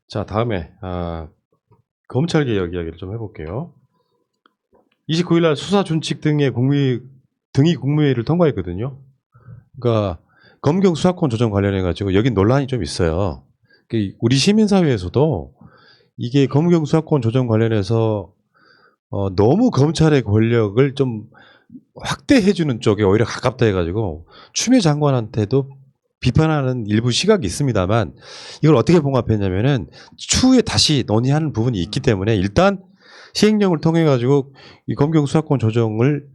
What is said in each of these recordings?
자, 다음에 검찰개혁 이야기를 좀 해볼게요. 29일 날 수사준칙 등의 국무회의를 통과했거든요. 그러니까 검경 수사권 조정 관련해 가지고 여기 논란이 좀 있어요. 우리 시민사회에서도 이게 검경 수사권 조정 관련해서 너무 검찰의 권력을 좀 확대해주는 쪽에 오히려 가깝다 해가지고 추미애 장관한테도 비판하는 일부 시각이 있습니다만 이걸 어떻게 봉합했냐면은 추후에 다시 논의하는 부분이 있기 때문에 일단 시행령을 통해 가지고 이 검경 수사권 조정을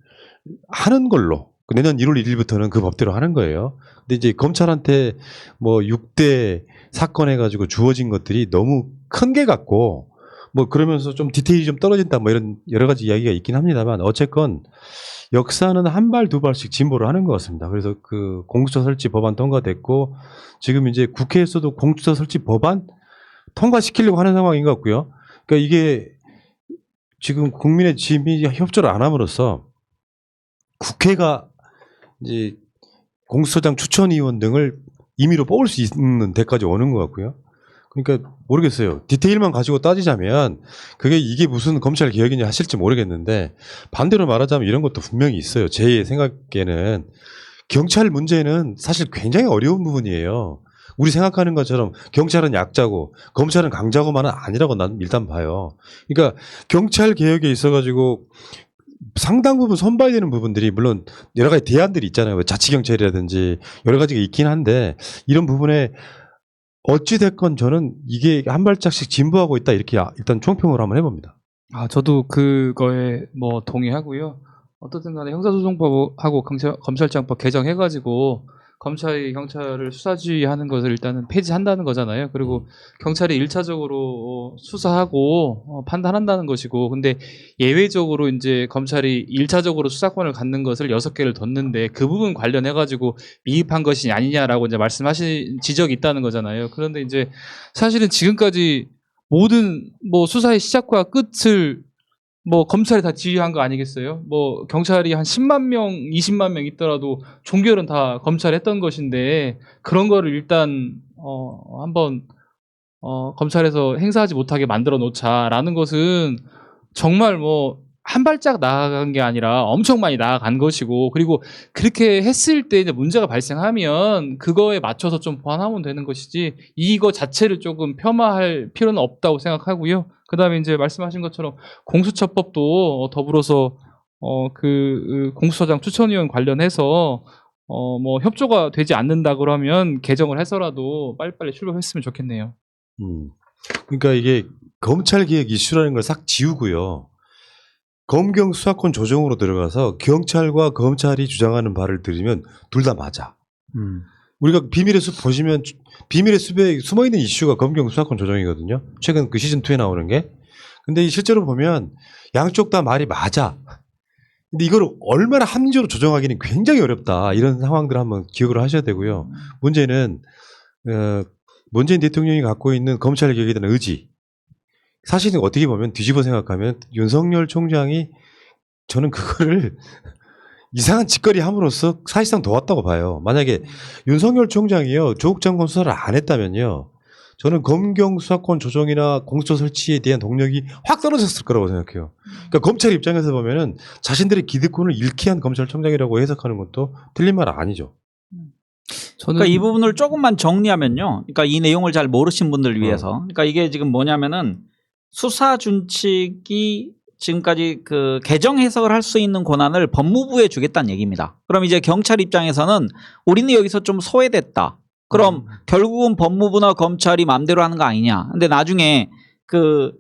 하는 걸로 내년 1월 1일부터는 그 법대로 하는 거예요. 근데 이제 검찰한테 뭐 6대 사건 해가지고 주어진 것들이 너무 큰 게 같고 뭐 그러면서 좀 디테일이 좀 떨어진다 뭐 이런 여러 가지 이야기가 있긴 합니다만 어쨌건 역사는 한 발 두 발씩 진보를 하는 것 같습니다. 그래서 그 공수처 설치 법안 통과됐고 지금 이제 국회에서도 공수처 설치 법안 통과시키려고 하는 상황인 것 같고요. 그러니까 이게 지금 국민의 지민이 협조를 안 함으로써 국회가 이제 공수처장 추천위원 등을 임의로 뽑을 수 있는 데까지 오는 것 같고요. 그러니까 모르겠어요. 디테일만 가지고 따지자면 이게 무슨 검찰 개혁이냐 하실지 모르겠는데 반대로 말하자면 이런 것도 분명히 있어요. 제 생각에는 경찰 문제는 사실 굉장히 어려운 부분이에요. 우리 생각하는 것처럼 경찰은 약자고 검찰은 강자고만은 아니라고 난 일단 봐요. 그러니까 경찰 개혁에 있어가지고 상당 부분 손봐야 되는 부분들이 물론 여러 가지 대안들이 있잖아요. 자치경찰이라든지 여러 가지가 있긴 한데 이런 부분에 어찌됐건 저는 이게 한 발짝씩 진보하고 있다 이렇게 일단 총평을 한번 해봅니다. 저도 그거에 뭐 동의하고요. 어떻든 간에 형사소송법하고 검찰청법 개정해가지고 검찰이 경찰을 수사지휘하는 것을 일단은 폐지한다는 거잖아요. 그리고 경찰이 1차적으로 수사하고 판단한다는 것이고, 근데 예외적으로 이제 검찰이 1차적으로 수사권을 갖는 것을 6개를 뒀는데 그 부분 관련해가지고 미흡한 것이 아니냐라고 이제 말씀하신 지적이 있다는 거잖아요. 그런데 이제 사실은 지금까지 모든 뭐 수사의 시작과 끝을 뭐 검찰이 다 지휘한 거 아니겠어요? 뭐 경찰이 한 10만 명, 20만 명 있더라도 종결은 다 검찰이 했던 것인데 그런 거를 일단 한번 검찰에서 행사하지 못하게 만들어 놓자라는 것은 정말 뭐 한 발짝 나아간 게 아니라 엄청 많이 나아간 것이고, 그리고 그렇게 했을 때 이제 문제가 발생하면 그거에 맞춰서 좀 보완하면 되는 것이지 이거 자체를 조금 폄하할 필요는 없다고 생각하고요. 그다음에 이제 말씀하신 것처럼 공수처법도 더불어서 그 공수처장 추천위원 관련해서 뭐 협조가 되지 않는다 그러면 개정을 해서라도 빨리빨리 출범했으면 좋겠네요. 그러니까 이게 검찰 개혁 이슈라는 걸 싹 지우고요. 검경 수사권 조정으로 들어가서 경찰과 검찰이 주장하는 바를 들으면 둘 다 맞아. 우리가 비밀의 숲 보시면 비밀의 숲에 숨어있는 이슈가 검경 수사권 조정이거든요. 최근 그 시즌2에 나오는 게. 근데 실제로 보면 양쪽 다 말이 맞아. 근데 이걸 얼마나 합리적으로 조정하기는 굉장히 어렵다. 이런 상황들을 한번 기억을 하셔야 되고요. 문제는 문재인 대통령이 갖고 있는 검찰 개혁에 대한 의지. 사실은 어떻게 보면 뒤집어 생각하면 윤석열 총장이 저는 그거를 이상한 짓거리 함으로써 사실상 도왔다고 봐요. 만약에 윤석열 총장이요 조국 장관 수사를 안 했다면요 저는 검경 수사권 조정이나 공수처 설치에 대한 동력이 확 떨어졌을 거라고 생각해요. 그러니까 검찰 입장에서 보면은 자신들의 기득권을 잃게 한 검찰총장이라고 해석하는 것도 틀린 말 아니죠. 그러니까 이 부분을 조금만 정리하면요. 그러니까 이 내용을 잘 모르신 분들을 위해서. 그러니까 이게 지금 뭐냐면은 수사 준칙이 지금까지 그 개정 해석을 할 수 있는 권한을 법무부에 주겠다는 얘기입니다. 그럼 이제 경찰 입장에서는 우리는 여기서 좀 소외됐다. 그럼 결국은 법무부나 검찰이 마음대로 하는 거 아니냐. 근데 나중에 그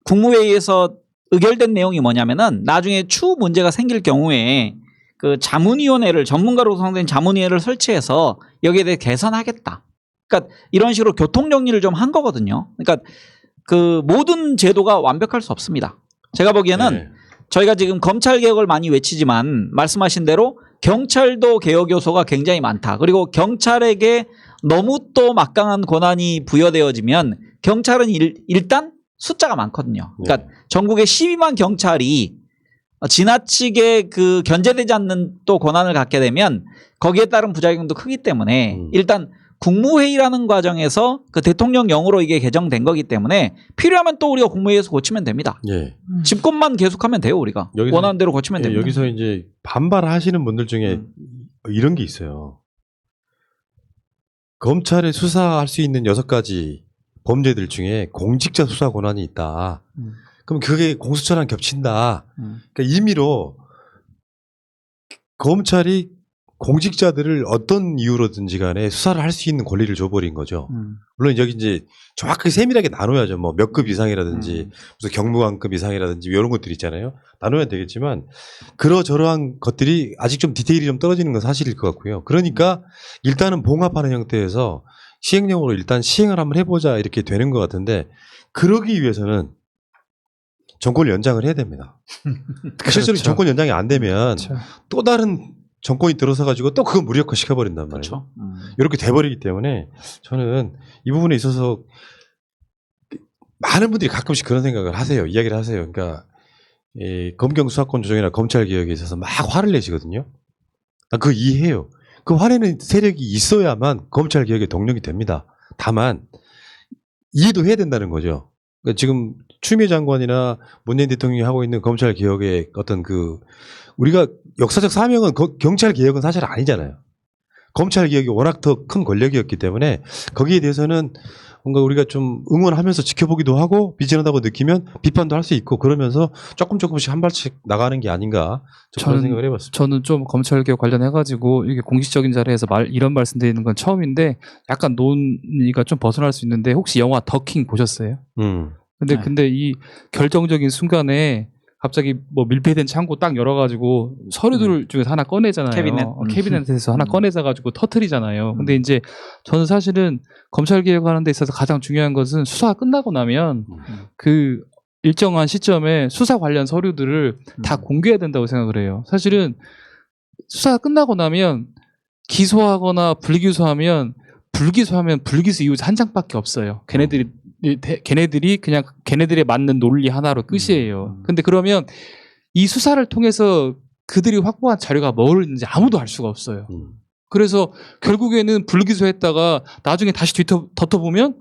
국무회의에서 의결된 내용이 뭐냐면은 나중에 추후 문제가 생길 경우에 그 자문위원회를 전문가로 구성된 자문위원회를 설치해서 여기에 대해 개선하겠다. 그러니까 이런 식으로 교통 정리를 좀 한 거거든요. 그러니까 그 모든 제도가 완벽할 수 없습니다. 제가 보기에는 저희가 지금 검찰 개혁을 많이 외치지만 말씀하신 대로 경찰도 개혁 요소가 굉장히 많다. 그리고 경찰에게 너무 또 막강한 권한이 부여되어지면 경찰은 일단 숫자가 많거든요. 그러니까 전국에 12만 경찰이 지나치게 그 견제되지 않는 또 권한을 갖게 되면 거기에 따른 부작용도 크기 때문에 일단 국무회의라는 과정에서 그 대통령령으로 이게 개정된 거기 때문에 필요하면 또 우리가 국무회의에서 고치면 됩니다. 예. 집권만 계속하면 돼요, 우리가. 원하는 대로 고치면 예, 됩니다. 여기서 이제 반발하시는 분들 중에 이런 게 있어요. 검찰에 수사할 수 있는 6가지 범죄들 중에 공직자 수사 권한이 있다. 그럼 그게 공수처랑 겹친다. 그러니까 임의로 검찰이 공직자들을 어떤 이유로든지 간에 수사를 할 수 있는 권리를 줘버린 거죠. 물론 여기 이제 정확하게 세밀하게 나눠야죠. 뭐 몇 급 이상이라든지 무슨 경무관급 이상이라든지 이런 것들 있잖아요. 나눠야 되겠지만 그러저러한 것들이 아직 좀 디테일이 좀 떨어지는 건 사실일 것 같고요. 그러니까 일단은 봉합하는 형태에서 시행령으로 일단 시행을 한번 해보자 이렇게 되는 것 같은데 그러기 위해서는 정권 연장을 해야 됩니다. 실제로 그렇죠. 정권 연장이 안 되면 그렇죠. 또 다른 정권이 들어서 가지고 또 그거 무력화 시켜버린단 말이에요. 그렇죠. 이렇게 돼버리기 때문에 저는 이 부분에 있어서 많은 분들이 가끔씩 그런 생각을 하세요. 이야기를 하세요. 그러니까 이 검경 수사권 조정이나 검찰 개혁에 있어서 막 화를 내시거든요. 나 그거 이해해요. 그 화내는 세력이 있어야만 검찰 개혁에 동력이 됩니다. 다만 이해도 해야 된다는 거죠. 그러니까 지금 추미애 장관이나 문재인 대통령이 하고 있는 검찰 개혁의 어떤 그 우리가 역사적 사명은 경찰 개혁은 사실 아니잖아요. 검찰 개혁이 워낙 더 큰 권력이었기 때문에 거기에 대해서는 뭔가 우리가 좀 응원하면서 지켜보기도 하고 비전하다고 느끼면 비판도 할 수 있고 그러면서 조금씩 한 발씩 나가는 게 아닌가 그런 생각을 해봤습니다. 저는 좀 검찰개혁 관련해가지고 이게 공식적인 자리에서 이런 말씀드리는 건 처음인데 약간 논의가 좀 벗어날 수 있는데 혹시 영화 더킹 보셨어요? 네. 근데 이 결정적인 순간에 갑자기 뭐 밀폐된 창고 딱 열어가지고 서류들 중에서 하나 꺼내잖아요. 캐비넷에서 하나 꺼내자가지고 터트리잖아요. 근데 이제 저는 사실은 검찰 개혁하는 데 있어서 가장 중요한 것은 수사가 끝나고 나면 그 일정한 시점에 수사 관련 서류들을 다 공개해야 된다고 생각을 해요. 사실은 수사가 끝나고 나면 기소하거나 불기소하면 불기소 이유 한 장밖에 없어요. 걔네들이 그냥 걔네들에 맞는 논리 하나로 끝이에요. 근데 그러면 이 수사를 통해서 그들이 확보한 자료가 뭐였는지 아무도 알 수가 없어요. 그래서 결국에는 불기소했다가 나중에 다시 덮어보면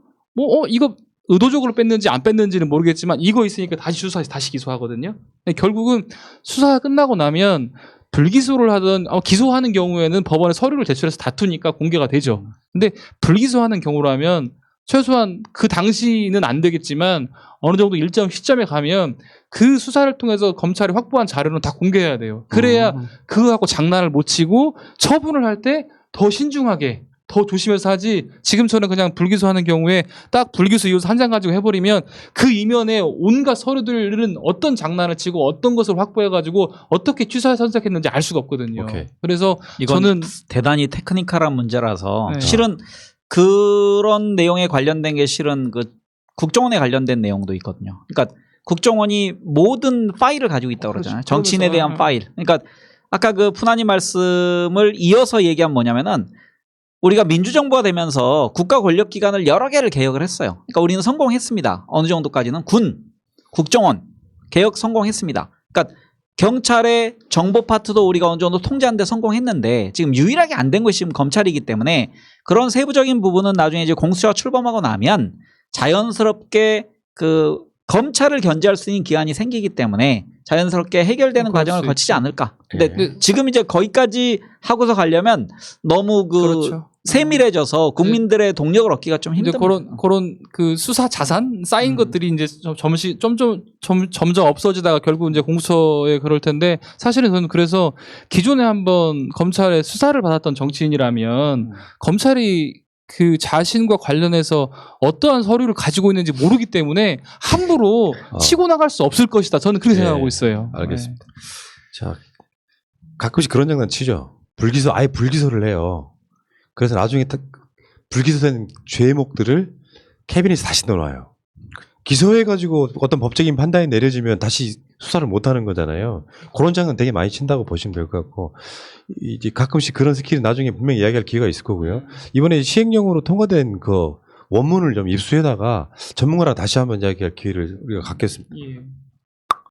이거 의도적으로 뺐는지 안 뺐는지는 모르겠지만 이거 있으니까 다시 수사해서 다시 기소하거든요. 결국은 수사가 끝나고 나면 불기소를 하든 기소하는 경우에는 법원에 서류를 제출해서 다투니까 공개가 되죠. 근데 불기소하는 경우라면 최소한 그 당시는 안 되겠지만 어느 정도 일정 시점에 가면 그 수사를 통해서 검찰이 확보한 자료는 다 공개해야 돼요. 그래야 그거하고 장난을 못 치고 처분을 할 때 더 신중하게 더 조심해서 하지 지금처럼 그냥 불기소하는 경우에 딱 불기소 이유 한 장 가지고 해버리면 그 이면에 온갖 서류들은 어떤 장난을 치고 어떤 것을 확보해가지고 어떻게 취사에 선택했는지 알 수가 없거든요. 오케이. 그래서 이건 저는 대단히 테크니컬한 문제라서 네. 실은 그런 내용에 관련된 게 실은 그 국정원에 관련된 내용도 있거든요. 그러니까 국정원이 모든 파일을 가지고 있다고 그러잖아요. 정치인에 대한 파일. 그러니까 아까 그 푸나님 말씀을 이어서 얘기한 뭐냐면은 우리가 민주정부가 되면서 국가 권력기관을 여러 개를 개혁을 했어요. 그러니까 우리는 성공했습니다. 어느 정도까지는 국정원 개혁 성공했습니다. 그러니까 경찰의 정보 파트도 우리가 어느 정도 통제하는 데 성공했는데 지금 유일하게 안 된 것이 지금 검찰이기 때문에 그런 세부적인 부분은 나중에 이제 공수처가 출범하고 나면 자연스럽게 그 검찰을 견제할 수 있는 기관이 생기기 때문에 자연스럽게 해결되는 과정을 거치지 않을까. 근데 지금 이제 거기까지 하고서 가려면 너무 그렇죠. 세밀해져서 국민들의 동력을 얻기가 좀 이제 힘듭니다. 그런 그 수사 자산 쌓인 것들이 이제 점점 없어지다가 결국 이제 공수처에 그럴 텐데 사실은 저는 그래서 기존에 한번 검찰에 수사를 받았던 정치인이라면 검찰이 그 자신과 관련해서 어떠한 서류를 가지고 있는지 모르기 때문에 함부로 치고 나갈 수 없을 것이다. 저는 그렇게 생각하고 있어요. 알겠습니다. 자, 가끔씩 그런 장난 치죠. 아예 불기소를 해요. 그래서 나중에 불기소된 죄목들을 캐비닛에 다시 넣어놔요. 기소해가지고 어떤 법적인 판단이 내려지면 다시 수사를 못하는 거잖아요. 그런 장난 되게 많이 친다고 보시면 될 것 같고 이제 가끔씩 그런 스킬은 나중에 분명히 이야기할 기회가 있을 거고요. 이번에 시행령으로 통과된 그 원문을 좀 입수해다가 전문가랑 다시 한번 이야기할 기회를 우리가 갖겠습니다. 예.